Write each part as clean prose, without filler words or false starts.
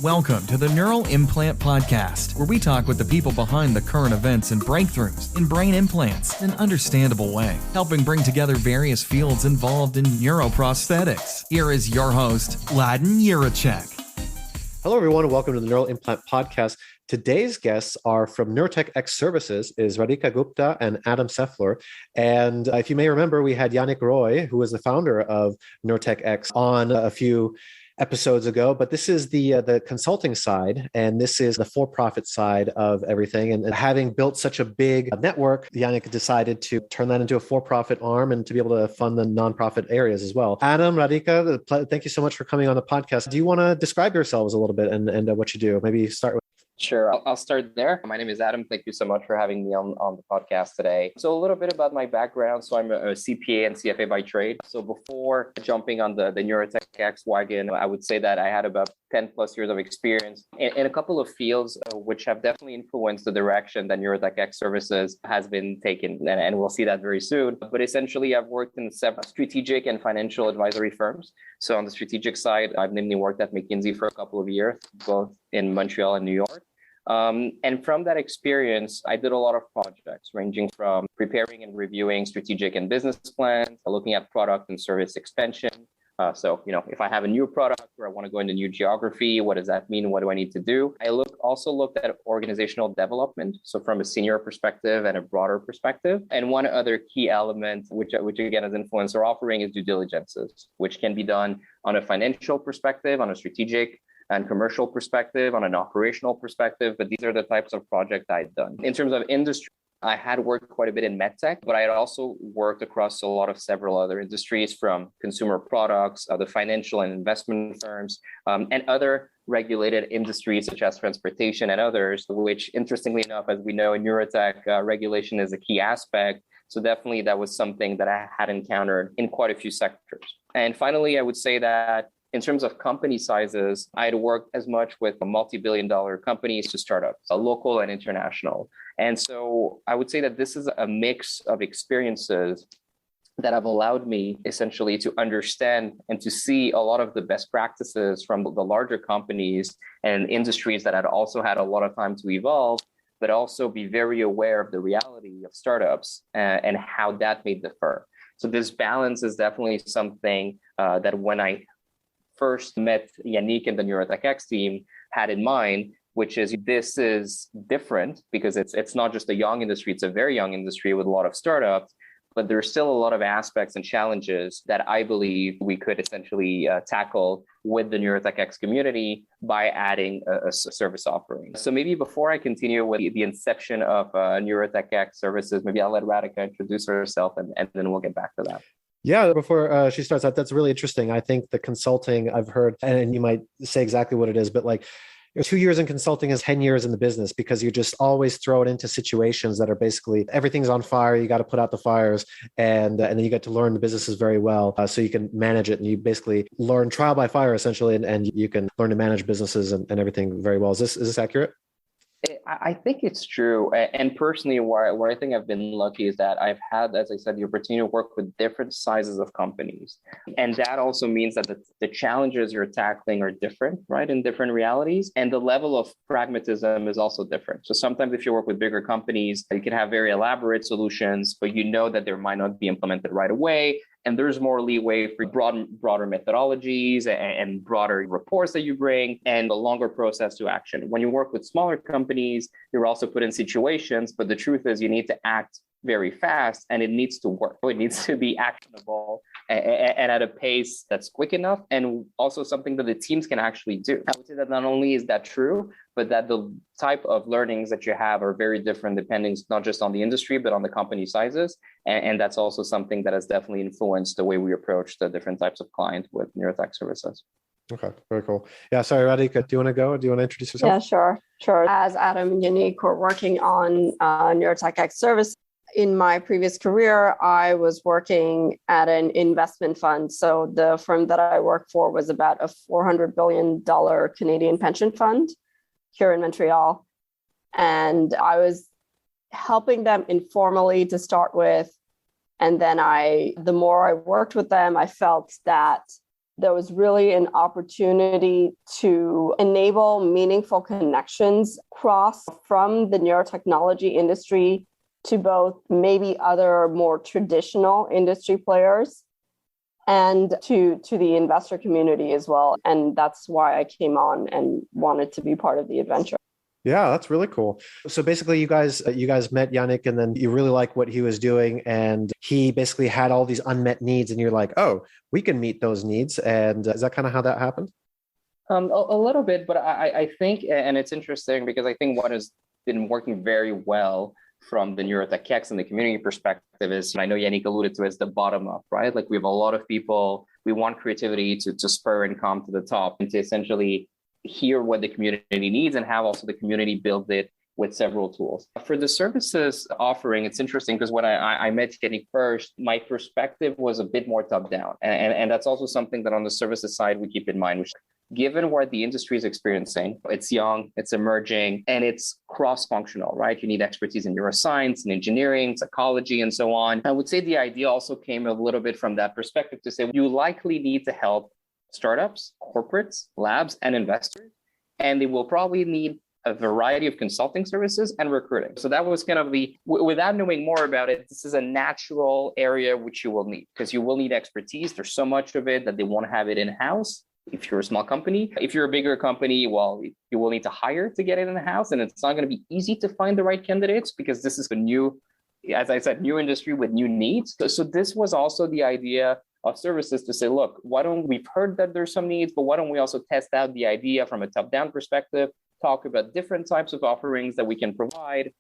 Welcome to the Neural Implant Podcast, where we talk with the people behind the current events and breakthroughs in brain implants in an understandable way, helping bring together various fields involved in neuroprosthetics. Here is your host, Neurotech. Hello, everyone, and welcome to the Neural Implant Podcast. Today's guests are from NeurotechX Services, is Radhika Gupta and Adam Sefler. And if you may remember, we had Yannick, who is the founder of NeurotechX, on a few episodes ago, but this is the consulting side, and this is the for-profit side of everything. And having built such a big network, Yannick decided to turn that into a for-profit arm and to be able to fund the nonprofit areas as well. Adam, Radhika, thank you so much for coming on the podcast. Do you want to describe yourselves a little bit and what you do? Maybe start with. Sure. I'll start there. My name is Adam. Thank you so much for having me on the podcast today. So a little bit about my background. So I'm a CPA and CFA by trade. So before jumping on the NeurotechX wagon, I would say that I had about 10 plus years of experience in a couple of fields, which have definitely influenced the direction that NeurotechX Services has been taken. And we'll see that very soon. But essentially, I've worked in several strategic and financial advisory firms. So on the strategic side, I've namely worked at McKinsey for a couple of years, both in Montreal and New York. And from that experience, I did a lot of projects ranging from preparing and reviewing strategic and business plans, looking at product and service expansion. So, if I have a new product or I want to go into new geography, what does that mean? What do I need to do? I also looked at organizational development. So from a senior perspective and a broader perspective. And one other key element, which again has influenced our offering, is due diligences, which can be done on a financial perspective, on a strategic and commercial perspective, on an operational perspective, but these are the types of projects I'd done. In terms of industry, I had worked quite a bit in medtech, but I had also worked across a lot of several other industries, from consumer products, the financial and investment firms, and other regulated industries such as transportation and others, which, interestingly enough, as we know in Neurotech, regulation is a key aspect. So definitely that was something that I had encountered in quite a few sectors. And finally, I would say that in terms of company sizes, I had worked as much with multi-billion-dollar companies to startups, local and international. And so I would say that this is a mix of experiences that have allowed me essentially to understand and to see a lot of the best practices from the larger companies and industries that had also had a lot of time to evolve, but also be very aware of the reality of startups and how that may differ. So this balance is definitely something that when I first met Yannick and the NeurotechX team had in mind, which is this is different because it's not just a young industry, it's a very young industry with a lot of startups, but there's still a lot of aspects and challenges that I believe we could essentially tackle with the NeurotechX community by adding a service offering. So maybe before I continue with the inception of NeurotechX Services, maybe I'll let Radhika introduce herself and then we'll get back to that. Yeah, before she starts out, that's really interesting. I think the consulting I've heard, and you might say exactly what it is, but like 2 years in consulting is 10 years in the business, because you just always throw it into situations that are basically everything's on fire. You got to put out the fires, and then you get to learn the businesses very well, so you can manage it. And you basically learn trial by fire, essentially, and you can learn to manage businesses and everything very well. Is this accurate? I think it's true. And personally, where I think I've been lucky is that I've had, as I said, the opportunity to work with different sizes of companies. And that also means that the challenges you're tackling are different, right, in different realities. And the level of pragmatism is also different. So sometimes if you work with bigger companies, you can have very elaborate solutions, but you know that they might not be implemented right away. And there's more leeway for broader methodologies and broader reports that you bring and a longer process to action. When you work with smaller companies, you're also put in situations, but the truth is you need to act very fast and it needs to work. It needs to be actionable and at a pace that's quick enough, and also something that the teams can actually do. I would say that not only is that true, but that the type of learnings that you have are very different depending not just on the industry, but on the company sizes. And that's also something that has definitely influenced the way we approach the different types of clients with Neurotech Services. Okay, very cool. Yeah, sorry, Radhika, do you want to go? Do you want to introduce yourself? Yeah, sure. As Adam and Yannick were working on NeurotechX Service, in my previous career, I was working at an investment fund. So the firm that I worked for was about a $400 billion Canadian pension fund here in Montreal. And I was helping them informally to start with. And then the more I worked with them, I felt that there was really an opportunity to enable meaningful connections across from the neurotechnology industry to both maybe other more traditional industry players and to the investor community as well. And that's why I came on and wanted to be part of the adventure. Yeah, that's really cool. So basically you guys met Yannick and then you really like what he was doing and he basically had all these unmet needs and you're like, oh, we can meet those needs. And is that kind of how that happened? A little bit, but I think, and it's interesting because I think what has been working very well from the NeurotechX and the community perspective is, and I know Yannick alluded to, is the bottom up, right? Like we have a lot of people, we want creativity to spur and come to the top and to essentially hear what the community needs and have also the community build it with several tools. For the services offering, it's interesting because when I met Yannick first, my perspective was a bit more top down. And that's also something that on the services side, we keep in mind, which given what the industry is experiencing, it's young, it's emerging, and it's cross-functional, right? You need expertise in neuroscience and engineering, psychology, and so on. I would say the idea also came a little bit from that perspective to say, you likely need to help startups, corporates, labs, and investors, and they will probably need a variety of consulting services and recruiting. So that was kind of without knowing more about it, this is a natural area which you will need because you will need expertise. There's so much of it that they want to have it in-house. If you're a small company, if you're a bigger company, well, you will need to hire to get it in-house, and it's not going to be easy to find the right candidates because this is a new, as I said, new industry with new needs. So this was also the idea of services to say, look, we've heard that there's some needs, but why don't we also test out the idea from a top-down perspective, talk about different types of offerings that we can provide,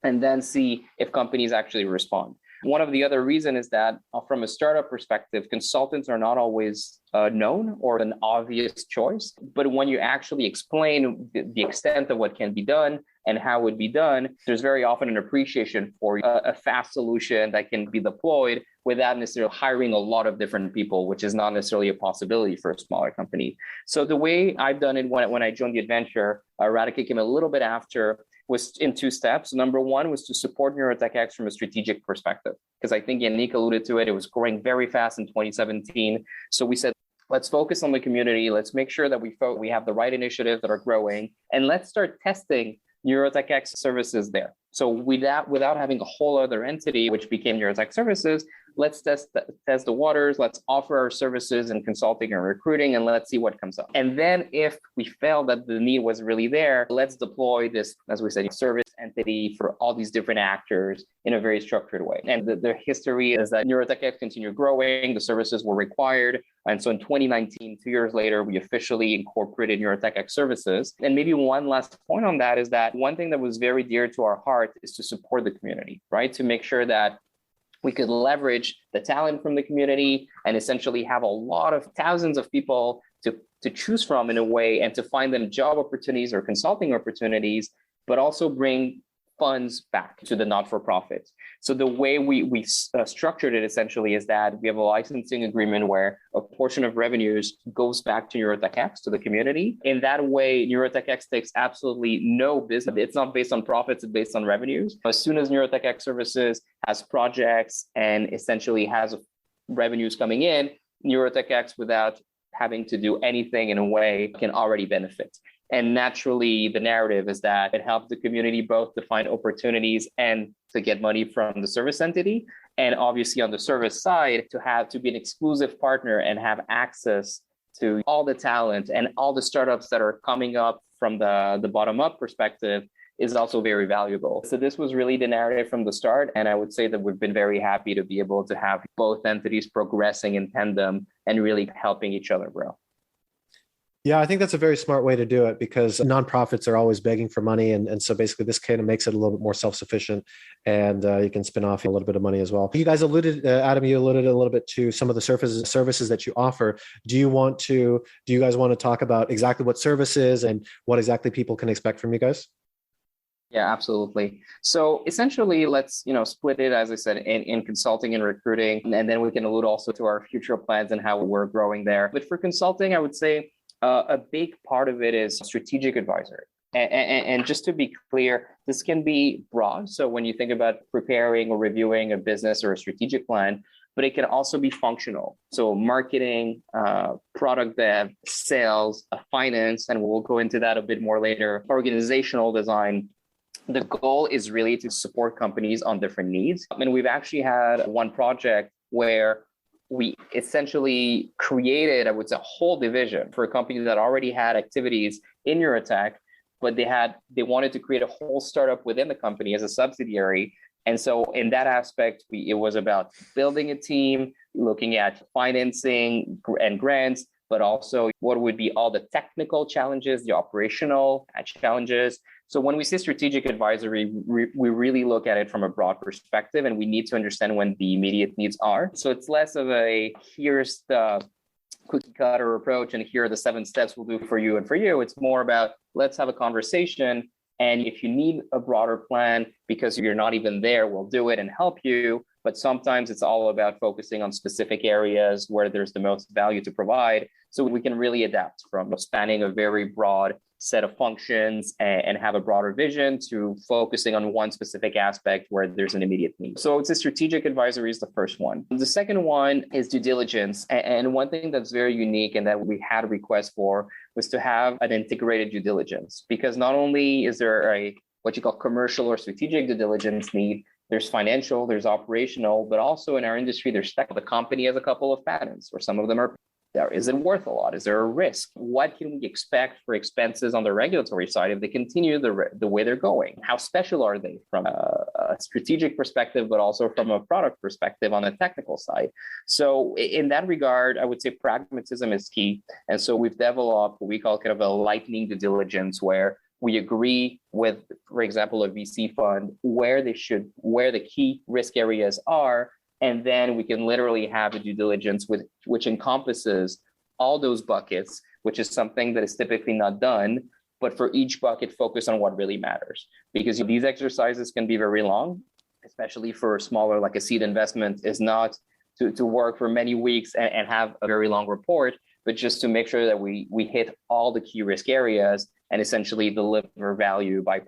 and then see if companies actually respond. One of the other reasons is that from a startup perspective, consultants are not always known or an obvious choice. But when you actually explain the extent of what can be done and how it would be done, there's very often an appreciation for a fast solution that can be deployed without necessarily hiring a lot of different people, which is not necessarily a possibility for a smaller company. So the way I've done it when I joined the adventure, Radhika came a little bit after, was in two steps. Number one was to support NeurotechX from a strategic perspective, because I think Yannick alluded to it. It was growing very fast in 2017. So we said, let's focus on the community. Let's make sure that we have the right initiatives that are growing, and let's start testing NeurotechX services there. So without having a whole other entity, which became Neurotech Services, let's test the waters, let's offer our services in consulting and recruiting, and let's see what comes up. And then if we felt that the need was really there, let's deploy this, as we said, service entity for all these different actors in a very structured way. And the history is that NeurotechX continued growing, the services were required. And so in 2019, 2 years later, we officially incorporated NeurotechX Services. And maybe one last point on that is that one thing that was very dear to our heart is to support the community, right? To make sure that we could leverage the talent from the community and essentially have a lot of thousands of people to choose from in a way, and to find them job opportunities or consulting opportunities, but also bring funds back to the not-for-profit. So the way we structured it essentially is that we have a licensing agreement where a portion of revenues goes back to NeurotechX, to the community. In that way, NeurotechX takes absolutely no business. It's not based on profits, it's based on revenues. As soon as NeurotechX Services has projects and essentially has revenues coming in, NeurotechX, without having to do anything in a way, can already benefit. And naturally, the narrative is that it helps the community both to find opportunities and to get money from the service entity. And obviously on the service side, to be an exclusive partner and have access to all the talent and all the startups that are coming up from the bottom up perspective is also very valuable. So this was really the narrative from the start. And I would say that we've been very happy to be able to have both entities progressing in tandem and really helping each other grow. Yeah, I think that's a very smart way to do it, because nonprofits are always begging for money. And so basically this kind of makes it a little bit more self-sufficient, and you can spin off a little bit of money as well. You guys alluded, Adam, you alluded a little bit to some of the services that you offer. Do you guys want to talk about exactly what services and what exactly people can expect from you guys? Yeah, absolutely. So essentially, let's split it, as I said, in consulting and recruiting, and then we can allude also to our future plans and how we're growing there. But for consulting, I would say a big part of it is strategic advisory. And just to be clear, this can be broad. So when you think about preparing or reviewing a business or a strategic plan, but it can also be functional. So marketing, product dev, sales, finance, and we'll go into that a bit more later, organizational design. The goal is really to support companies on different needs. And we've actually had one project where we essentially created, I would say, a whole division for a company that already had activities in Neurotech, but they wanted to create a whole startup within the company as a subsidiary. And so in that aspect, it was about building a team, looking at financing and grants, but also what would be all the technical challenges, the operational challenges. So when we say strategic advisory, we really look at it from a broad perspective, and we need to understand when the immediate needs are. So it's less of a, here's the cookie cutter approach, and here are the 7 steps we'll do for you and for you. It's more about, let's have a conversation. And if you need a broader plan because you're not even there, we'll do it and help you. But sometimes it's all about focusing on specific areas where there's the most value to provide. So we can really adapt from spanning a very broad set of functions and have a broader vision to focusing on one specific aspect where there's an immediate need. So it's a strategic advisory is the first one. The second one is due diligence. And one thing that's very unique and that we had a request for was to have an integrated due diligence, because not only is there a what you call commercial or strategic due diligence need, there's financial, there's operational, but also in our industry, there's tech. The company has a couple of patents, or some of them are. Is it worth a lot? Is there a risk? What can we expect for expenses on the regulatory side if they continue the way they're going? How special are they from a strategic perspective, but also from a product perspective on the technical side? So in that regard, I would say pragmatism is key. And so we've developed what we call kind of a lightning due diligence, where we agree with, for example, a VC fund where the key risk areas are. And then we can literally have a due diligence which encompasses all those buckets, which is something that is typically not done, but for each bucket, focus on what really matters. Because these exercises can be very long, especially for smaller, like a seed investment is not to work for many weeks and have a very long report, but just to make sure that we hit all the key risk areas and essentially deliver value by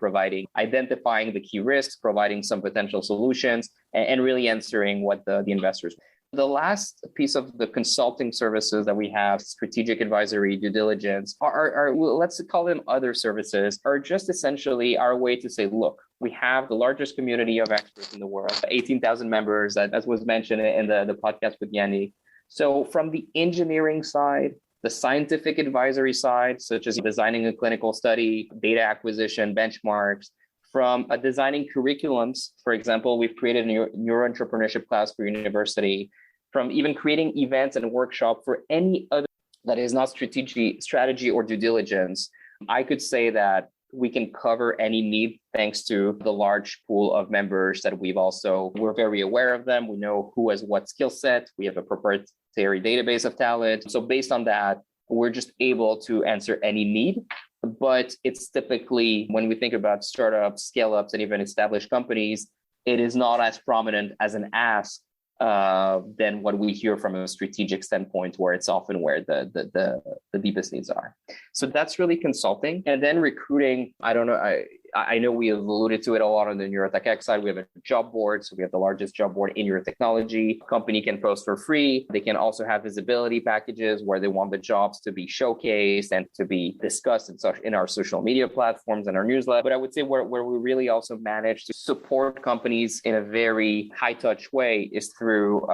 identifying the key risks, providing some potential solutions, and really answering what the investors. The last piece of the consulting services that we have, strategic advisory, due diligence, are let's call them other services, are just essentially our way to say, look, we have the largest community of experts in the world, 18,000 members, as was mentioned in the podcast with Yannick. So from the engineering side, the scientific advisory side, such as designing a clinical study, data acquisition, benchmarks, from designing curriculums. For example, we've created a neuro entrepreneurship class for university, from even creating events and workshop for any other that is not strategy or due diligence. I could say that we can cover any need thanks to the large pool of members that we're very aware of them. We know who has what skill set. We have a proprietary database of talent. So based on that, we're just able to answer any need. But it's typically, when we think about startups, scale-ups, and even established companies, it is not as prominent as an ask than what we hear from a strategic standpoint, where it's often where the deepest needs are. So that's really consulting. And then recruiting, I know we have alluded to it a lot on the NeurotechX side. We have a job board. So we have the largest job board in neurotechnology. Company can post for free. They can also have visibility packages where they want the jobs to be showcased and to be discussed in our social media platforms and our newsletter. But I would say where we really also manage to support companies in a very high touch way is through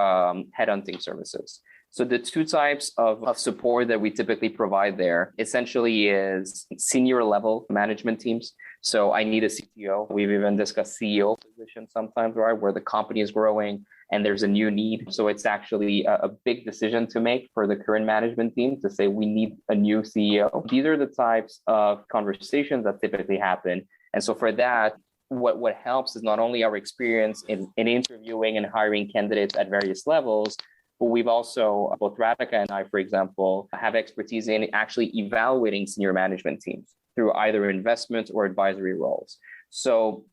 headhunting services. So the two types of support that we typically provide there essentially is senior level management teams. So I need a CTO. We've even discussed CEO positions sometimes, right, where the company is growing and there's a new need. So it's actually a big decision to make for the current management team to say, we need a new CEO. These are the types of conversations that typically happen. And so for that, what helps is not only our experience in interviewing and hiring candidates at various levels, but we've also, both Radhika and I, for example, have expertise in actually evaluating senior management teams through either investment or advisory roles. So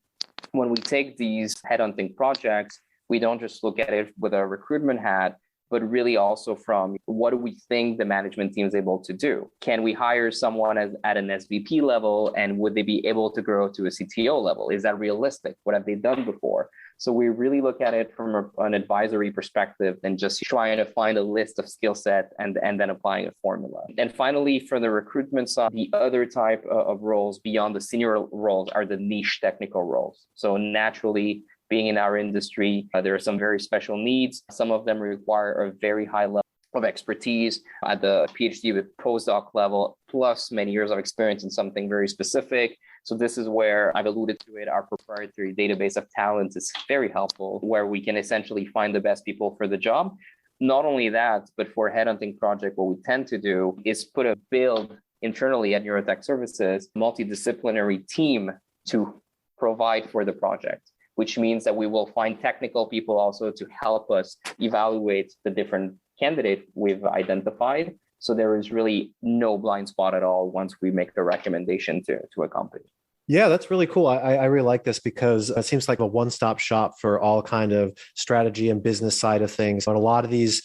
when we take these headhunting projects, we don't just look at it with a recruitment hat, but really also from what do we think the management team is able to do? Can we hire someone at an SVP level, and would they be able to grow to a CTO level? Is that realistic? What have they done before? So we really look at it from an advisory perspective and just trying to find a list of skill set and then applying a formula. And finally, for the recruitment side, the other type of roles beyond the senior roles are the niche technical roles. So naturally, being in our industry, there are some very special needs. Some of them require a very high level of expertise at the PhD with postdoc level, plus many years of experience in something very specific. So this is where I've alluded to it. Our proprietary database of talents is very helpful, where we can essentially find the best people for the job. Not only that, but for a headhunting project, what we tend to do is build internally at Neurotech Services, multidisciplinary team to provide for the project, which means that we will find technical people also to help us evaluate the different candidate we've identified. So there is really no blind spot at all once we make the recommendation to a company. Yeah, that's really cool. I really like this because it seems like a one-stop shop for all kind of strategy and business side of things. But a lot of these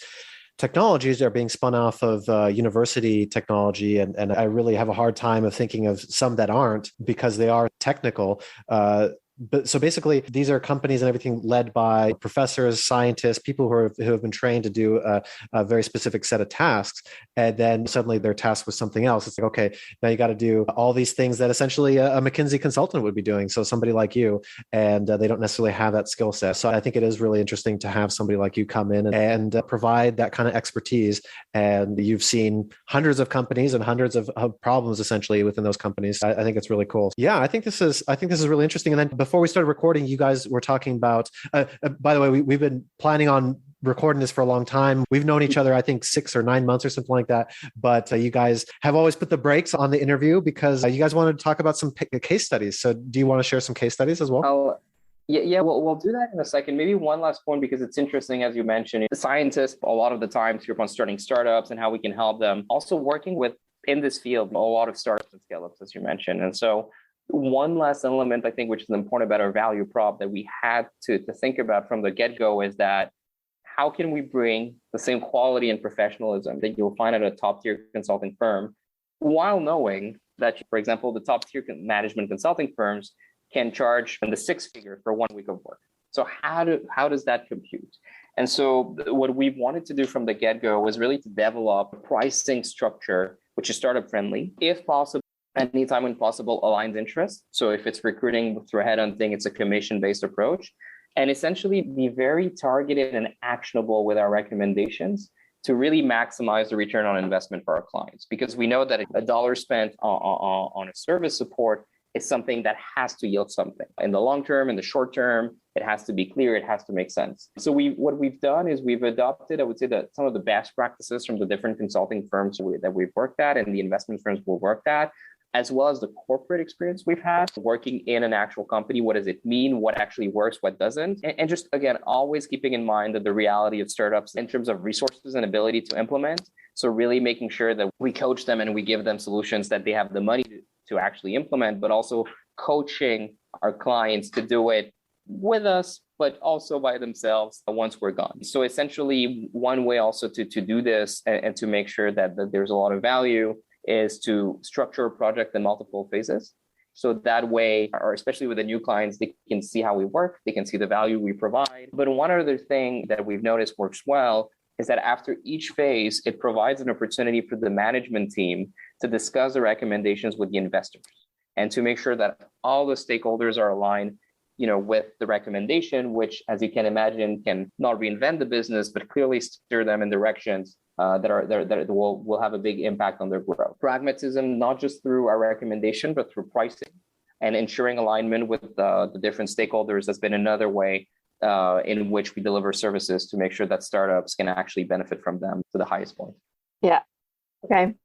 technologies are being spun off of university technology. And I really have a hard time of thinking of some that aren't because they are technical. But so basically, these are companies and everything led by professors, scientists, people who have been trained to do a very specific set of tasks. And then suddenly they're tasked with something else. It's like, okay, now you got to do all these things that essentially a McKinsey consultant would be doing. So somebody like you, and they don't necessarily have that skill set. So I think it is really interesting to have somebody like you come in and provide that kind of expertise. And you've seen hundreds of companies and hundreds of problems essentially within those companies. I think it's really cool. Yeah, I think this is really interesting. And then before we started recording, you guys were talking about, by the way, we've been planning on recording this for a long time. We've known each other, I think 6 or 9 months or something like that. But you guys have always put the brakes on the interview because you guys wanted to talk about some case studies. So do you want to share some case studies as well? Yeah, we'll do that in a second. Maybe one last point, because it's interesting, as you mentioned, scientists, a lot of the time, to your point, starting startups and how we can help them. Also working with, in this field, a lot of startups and scale-ups, as you mentioned. And so one last element, I think, which is important about our value prop that we had to think about from the get-go is that how can we bring the same quality and professionalism that you'll find at a top-tier consulting firm, while knowing that, for example, the top-tier management consulting firms can charge in the 6 figures for 1 week of work. So how does that compute? And so what we wanted to do from the get-go was really to develop a pricing structure which is startup-friendly, if possible, anytime when possible, aligns interests. So if it's recruiting through headhunting, it's a commission-based approach, and essentially be very targeted and actionable with our recommendations to really maximize the return on investment for our clients. Because we know that a dollar spent on a service support is something that has to yield something. In the long term, in the short term, it has to be clear, it has to make sense. So what we've done is we've adopted, I would say, that some of the best practices from the different consulting firms that we've worked at and the investment firms we've worked at, as well as the corporate experience we've had working in an actual company. What does it mean? What actually works? What doesn't? And just, again, always keeping in mind that the reality of startups in terms of resources and ability to implement. So really making sure that we coach them and we give them solutions that they have the money to actually implement, but also coaching our clients to do it with us, but also by themselves once we're gone. So essentially, one way also to do this and to make sure that there's a lot of value is to structure a project in multiple phases. So that way, or especially with the new clients, they can see how we work, they can see the value we provide. But one other thing that we've noticed works well is that after each phase, it provides an opportunity for the management team to discuss the recommendations with the investors and to make sure that all the stakeholders are aligned, with the recommendation, which, as you can imagine, can not reinvent the business, but clearly steer them in directions that will have a big impact on their growth. Pragmatism, not just through our recommendation, but through pricing and ensuring alignment with the different stakeholders has been another way in which we deliver services to make sure that startups can actually benefit from them to the highest point. Yeah. Okay.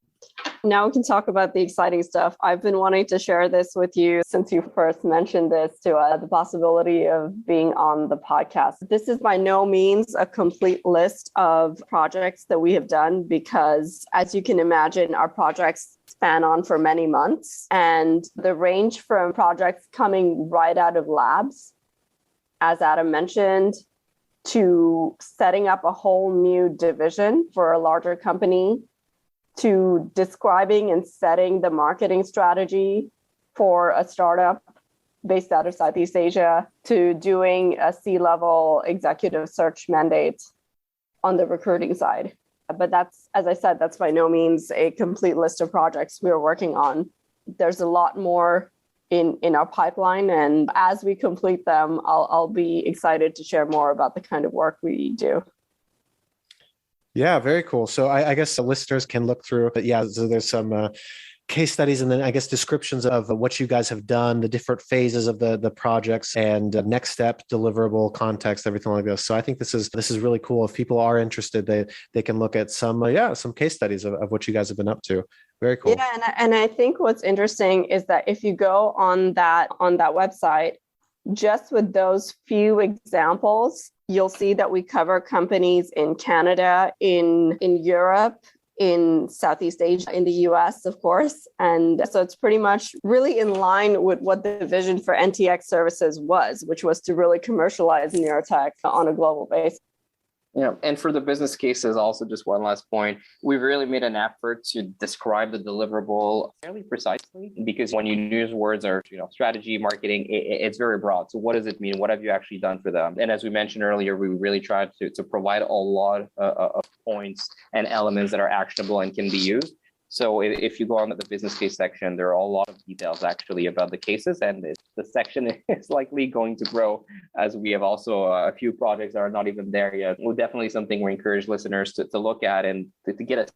Now we can talk about the exciting stuff. I've been wanting to share this with you since you first mentioned this to the possibility of being on the podcast. This is by no means a complete list of projects that we have done because, as you can imagine, our projects span on for many months, and the range from projects coming right out of labs, as Adam mentioned, to setting up a whole new division for a larger company, to describing and setting the marketing strategy for a startup based out of Southeast Asia, to doing a C-level executive search mandate on the recruiting side. But that's, as I said, that's by no means a complete list of projects we're working on. There's a lot more in our pipeline, and as we complete them, I'll be excited to share more about the kind of work we do. Yeah, very cool. So I guess the listeners can look through, but yeah, so there's some case studies and then I guess descriptions of what you guys have done, the different phases of the projects and next step, deliverable, context, everything like this. So I think this is really cool. If people are interested, they can look at some case studies of what you guys have been up to. Very cool. Yeah, and I think what's interesting is that if you go on that website, just with those few examples, you'll see that we cover companies in Canada, in Europe, in Southeast Asia, in the US, of course. And so it's pretty much really in line with what the vision for NTX services was, which was to really commercialize neurotech on a global basis. Yeah, and for the business cases, also just one last point, we've really made an effort to describe the deliverable fairly precisely, because when you use words or strategy, marketing, it's very broad. So what does it mean? What have you actually done for them? And as we mentioned earlier, we really tried to provide a lot of points and elements that are actionable and can be used. So if you go on to the business case section, there are a lot of details actually about the cases, and the section is likely going to grow as we have also a few projects that are not even there yet. Well, definitely something we encourage listeners to look at and to get a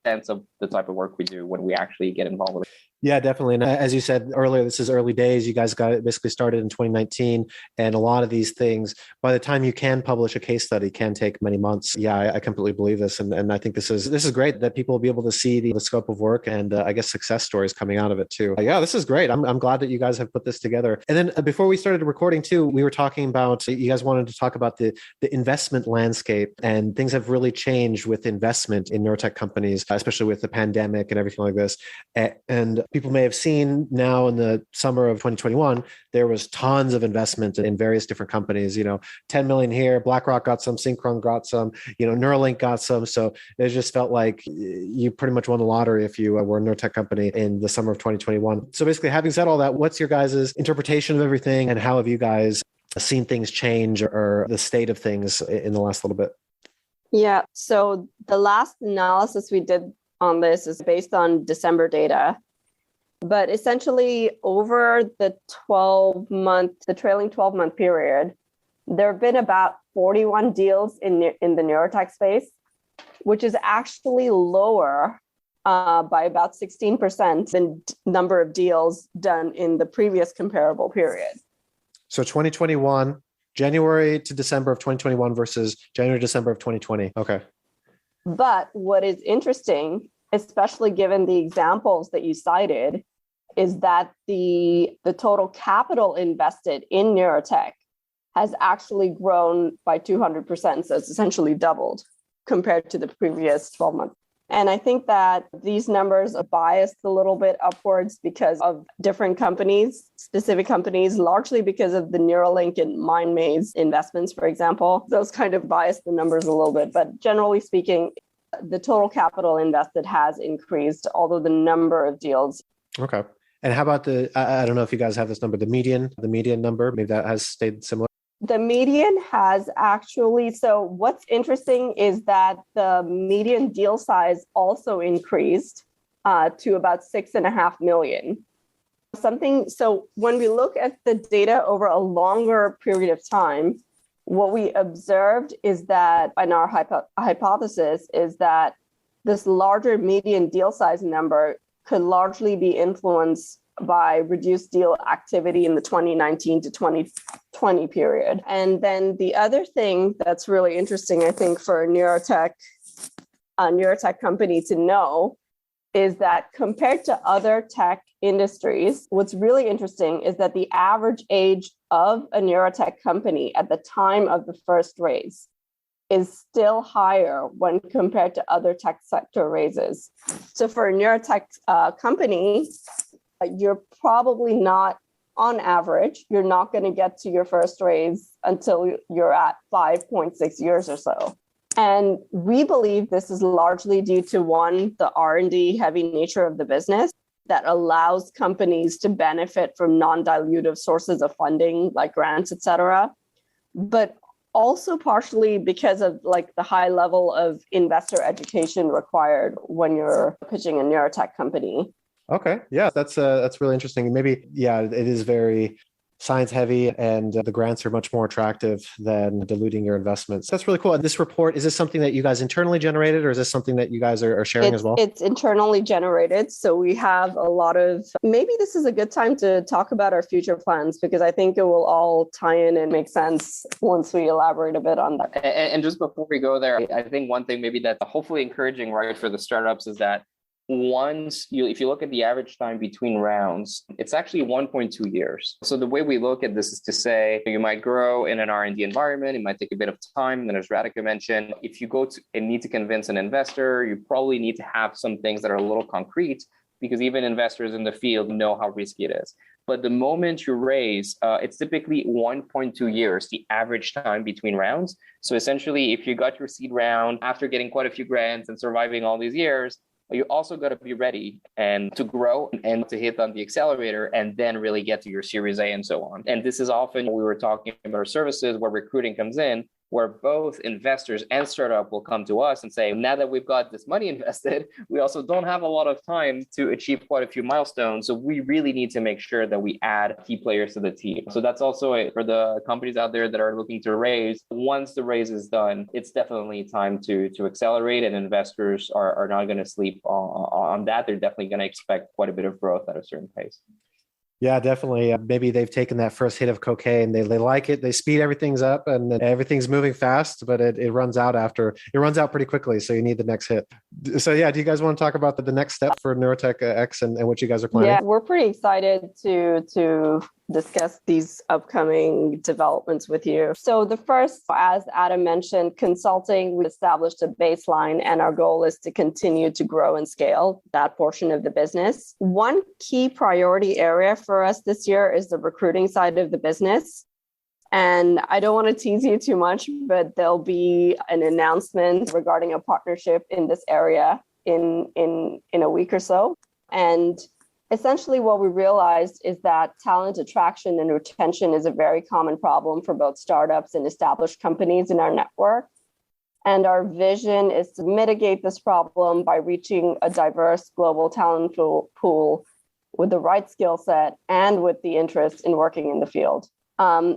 sense of the type of work we do when we actually get involved with it. Yeah, definitely. And as you said earlier, this is early days. You guys got it basically started in 2019. And a lot of these things, by the time you can publish a case study, can take many months. Yeah, I completely believe this. And I think this is great that people will be able to see the scope of work and I guess success stories coming out of it too. Yeah, this is great. I'm glad that you guys have put this together. And then before we started recording too, we were talking about, you guys wanted to talk about the investment landscape, and things have really changed with investment in neurotech companies, especially with the pandemic and everything like this. And people may have seen now in the summer of 2021, there was tons of investment in various different companies, 10 million here, BlackRock got some, Synchron got some, Neuralink got some. So it just felt like you pretty much won the lottery if you were a neurotech company in the summer of 2021. So basically, having said all that, what's your guys' interpretation of everything, and how have you guys seen things change or the state of things in the last little bit? Yeah, so the last analysis we did on this is based on December data. But essentially, over the trailing 12-month period, there have been about 41 deals in the neurotech space, which is actually lower by about 16% than number of deals done in the previous comparable period. So 2021, January to December of 2021 versus January to December of 2020. Okay. But what is interesting, especially given the examples that you cited, is that the total capital invested in neurotech has actually grown by 200%. So it's essentially doubled compared to the previous 12 months. And I think that these numbers are biased a little bit upwards because of different companies, specific companies, largely because of the Neuralink and MindMaze investments, for example. Those kind of bias the numbers a little bit. But generally speaking, the total capital invested has increased, although the number of deals. Okay. And how about I don't know if you guys have this number, the median number, maybe that has stayed similar? The median has actually, so what's interesting is that the median deal size also increased to about 6.5 million. So when we look at the data over a longer period of time, what we observed is that, and our hypothesis is that this larger median deal size number could largely be influenced by reduced deal activity in the 2019 to 2020 period. And then the other thing that's really interesting, I think, for a neurotech company to know is that compared to other tech industries, what's really interesting is that the average age of a neurotech company at the time of the first raise is still higher when compared to other tech sector raises. So for a neurotech company, you're probably not on average, you're not going to get to your first raise until you're at 5.6 years or so. And we believe this is largely due to, one, the R&D heavy nature of the business that allows companies to benefit from non-dilutive sources of funding like grants, et cetera, but also partially because of like the high level of investor education required when you're pitching a neurotech company. Okay. Yeah, that's really interesting. Maybe, yeah, it is very science heavy and the grants are much more attractive than diluting your investments. That's really cool. And this report, is this something that you guys internally generated or is this something that you guys are sharing as well? It's internally generated. So we have a lot of, maybe this is a good time to talk about our future plans because I think it will all tie in and make sense once we elaborate a bit on that. And just before we go there, I think one thing maybe that's hopefully encouraging, right, for the startups is that if you look at the average time between rounds, it's actually 1.2 years. So the way we look at this is to say you might grow in an R&D environment. It might take a bit of time. And then as Radhika mentioned, if you go to and need to convince an investor, you probably need to have some things that are a little concrete because even investors in the field know how risky it is. But the moment you raise, it's typically 1.2 years, the average time between rounds. So essentially, if you got your seed round after getting quite a few grants and surviving all these years, you also got to be ready and to grow and to hit on the accelerator and then really get to your Series A and so on. And this is often we were talking about our services where recruiting comes in, where both investors and startup will come to us and say, now that we've got this money invested, we also don't have a lot of time to achieve quite a few milestones. So we really need to make sure that we add key players to the team. So that's also for the companies out there that are looking to raise. Once the raise is done, it's definitely time to accelerate, and investors are not going to sleep on that. They're definitely going to expect quite a bit of growth at a certain pace. Yeah, definitely. Maybe they've taken that first hit of cocaine. They like it. They speed everything's up and everything's moving fast, but it runs out pretty quickly. So you need the next hit. So yeah, do you guys want to talk about the next step for NeurotechX and what you guys are planning? Yeah, we're pretty excited to discuss these upcoming developments with you. So the first, as Adam mentioned, consulting, we established a baseline and our goal is to continue to grow and scale that portion of the business. One key priority area for us this year is the recruiting side of the business. And I don't want to tease you too much, but there'll be an announcement regarding a partnership in this area in a week or so. And essentially, what we realized is that talent attraction and retention is a very common problem for both startups and established companies in our network. And our vision is to mitigate this problem by reaching a diverse global talent pool with the right skill set and with the interest in working in the field.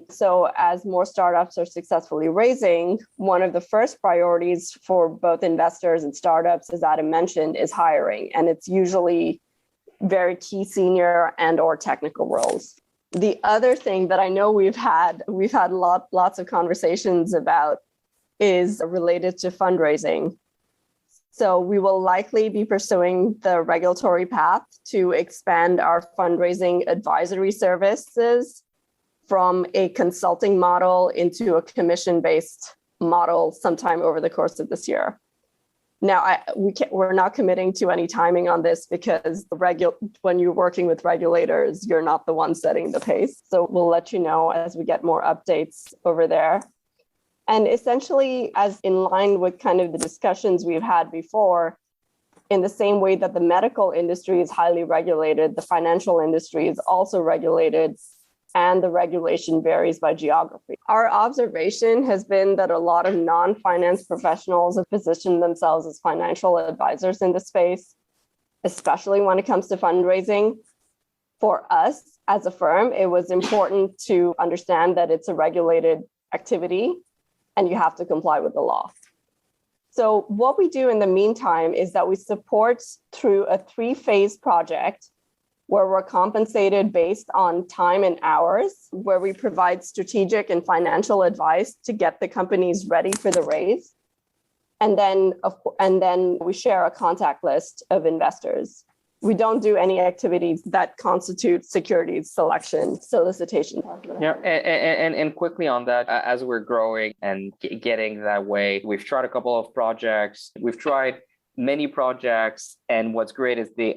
So as more startups are successfully raising, one of the first priorities for both investors and startups, as Adam mentioned, is hiring. And it's usually very key senior and or technical roles. The other thing that I know we've had lots of conversations about is related to fundraising. So we will likely be pursuing the regulatory path to expand our fundraising advisory services from a consulting model into a commission-based model sometime over the course of this year. Now, we're not committing to any timing on this because when you're working with regulators, you're not the one setting the pace. So we'll let you know as we get more updates over there. And essentially, as in line with kind of the discussions we've had before, in the same way that the medical industry is highly regulated, the financial industry is also regulated, and the regulation varies by geography. Our observation has been that a lot of non-finance professionals have positioned themselves as financial advisors in the space, especially when it comes to fundraising. For us as a firm, it was important to understand that it's a regulated activity and you have to comply with the law. So what we do in the meantime is that we support through a 3-phase project where we're compensated based on time and hours, where we provide strategic and financial advice to get the companies ready for the raise. And then we share a contact list of investors. We don't do any activities that constitute securities selection, solicitation. Yeah, and quickly on that, as we're growing and getting that way, we've tried a couple of projects. We've tried many projects, and what's great is they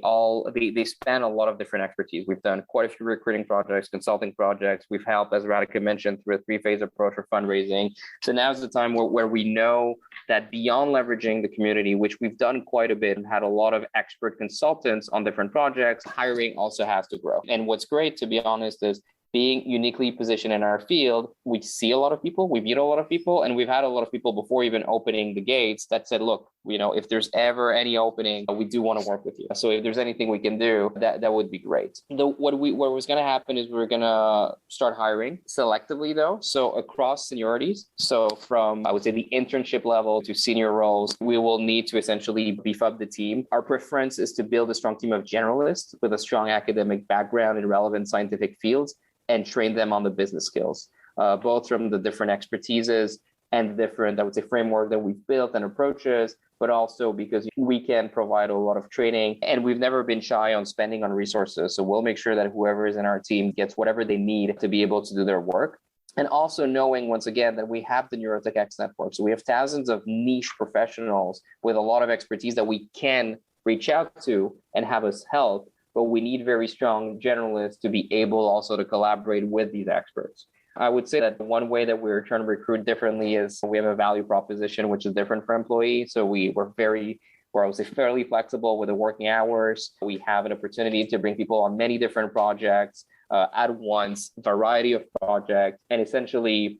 span a lot of different expertise. We've done quite a few recruiting projects, consulting projects. We've helped, as Radhika mentioned, through a 3-phase approach for fundraising. So now's the time where we know that beyond leveraging the community, which we've done quite a bit and had a lot of expert consultants on different projects, hiring also has to grow. And what's great, to be honest, is being uniquely positioned in our field, we see a lot of people, we meet a lot of people, and we've had a lot of people before even opening the gates that said, look, if there's ever any opening, we do want to work with you. So if there's anything we can do, that would be great. What was going to happen is we're going to start hiring selectively though. So across seniorities. So from, I would say, the internship level to senior roles, we will need to essentially beef up the team. Our preference is to build a strong team of generalists with a strong academic background in relevant scientific fields and train them on the business skills, both from the different expertises and different, I would say, framework that we've built and approaches, but also because we can provide a lot of training, and we've never been shy on spending on resources. So we'll make sure that whoever is in our team gets whatever they need to be able to do their work. And also knowing, once again, that we have the NeurotechX network. So we have thousands of niche professionals with a lot of expertise that we can reach out to and have us help. But we need very strong generalists to be able also to collaborate with these experts. I would say that one way that we're trying to recruit differently is we have a value proposition, which is different for employees. So we're I would say fairly flexible with the working hours. We have an opportunity to bring people on many different projects at once, variety of projects, and essentially,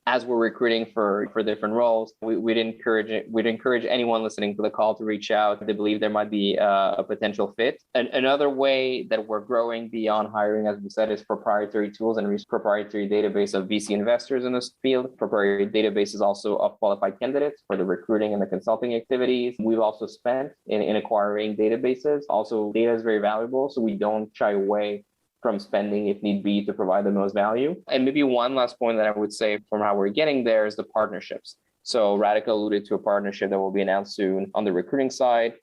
as we're recruiting for different roles, we'd encourage anyone listening to the call to reach out if they believe there might be a potential fit. And another way that we're growing beyond hiring, as we said, is proprietary tools and proprietary database of VC investors in this field. Proprietary databases also of qualified candidates for the recruiting and the consulting activities. We've also spent in acquiring databases. Also, data is very valuable, so we don't shy away from spending if need be to provide the most value. And maybe one last point that I would say from how we're getting there is the partnerships. So Radhika alluded to a partnership that will be announced soon on the recruiting side.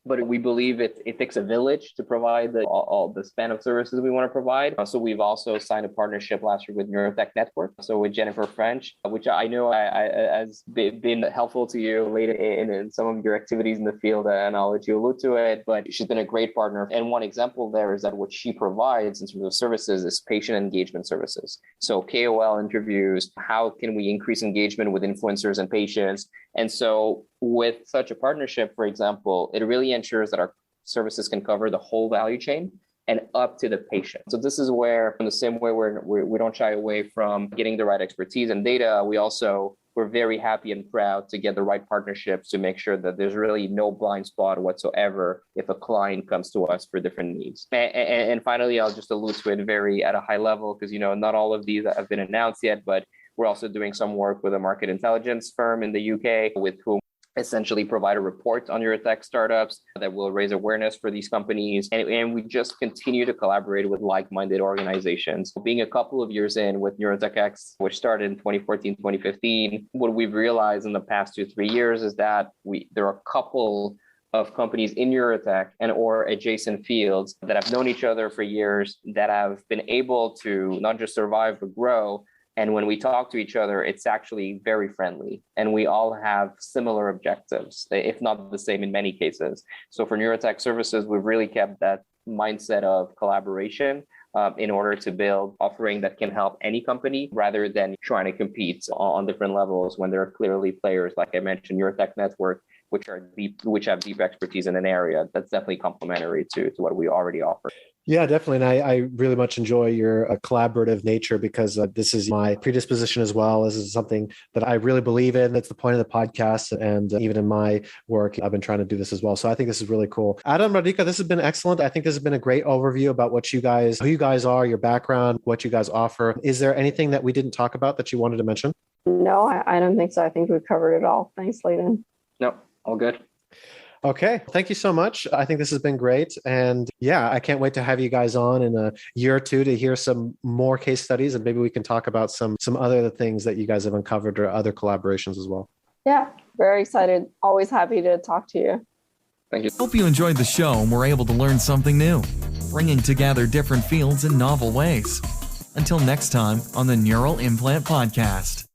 But we believe it takes a village to provide all the span of services we want to provide. So we've also signed a partnership last year with Neurotech Network. So with Jennifer French, which I know has been helpful to you later in some of your activities in the field, and I'll let you allude to it. But she's been a great partner. And one example there is that what she provides in terms of services is patient engagement services. So KOL interviews, how can we increase engagement with influencers and patients? And so with such a partnership, for example, it really ensures that our services can cover the whole value chain and up to the patient. So this is where, in the same way we don't shy away from getting the right expertise and data, we're very happy and proud to get the right partnerships to make sure that there's really no blind spot whatsoever if a client comes to us for different needs. And finally, I'll just allude to it very at a high level, because not all of these have been announced yet, but we're also doing some work with a market intelligence firm in the UK with whom essentially provide a report on Neurotech startups that will raise awareness for these companies. And we just continue to collaborate with like-minded organizations. Being a couple of years in with NeurotechX, which started in 2014, 2015, what we've realized in the past 2-3 years is that there are a couple of companies in Neurotech and or adjacent fields that have known each other for years, that have been able to not just survive, but grow. And when we talk to each other, it's actually very friendly. And we all have similar objectives, if not the same in many cases. So for Neurotech services, we've really kept that mindset of collaboration in order to build offering that can help any company, rather than trying to compete on different levels when there are clearly players, like I mentioned, Neurotech Network, which have deep expertise in an area that's definitely complementary to what we already offer. Yeah, definitely. And I really much enjoy your collaborative nature, because this is my predisposition as well. This is something that I really believe in. That's the point of the podcast. And even in my work, I've been trying to do this as well. So I think this is really cool. Adam, Radhika, this has been excellent. I think this has been a great overview about who you guys are, your background, what you guys offer. Is there anything that we didn't talk about that you wanted to mention? No, I don't think so. I think we covered it all. Thanks, Leighton. No, all good. Okay. Thank you so much. I think this has been great. And yeah, I can't wait to have you guys on in a year or two to hear some more case studies, and maybe we can talk about some other things that you guys have uncovered or other collaborations as well. Yeah, very excited. Always happy to talk to you. Thank you. Hope you enjoyed the show and were able to learn something new, bringing together different fields in novel ways. Until next time on the Neural Implant Podcast.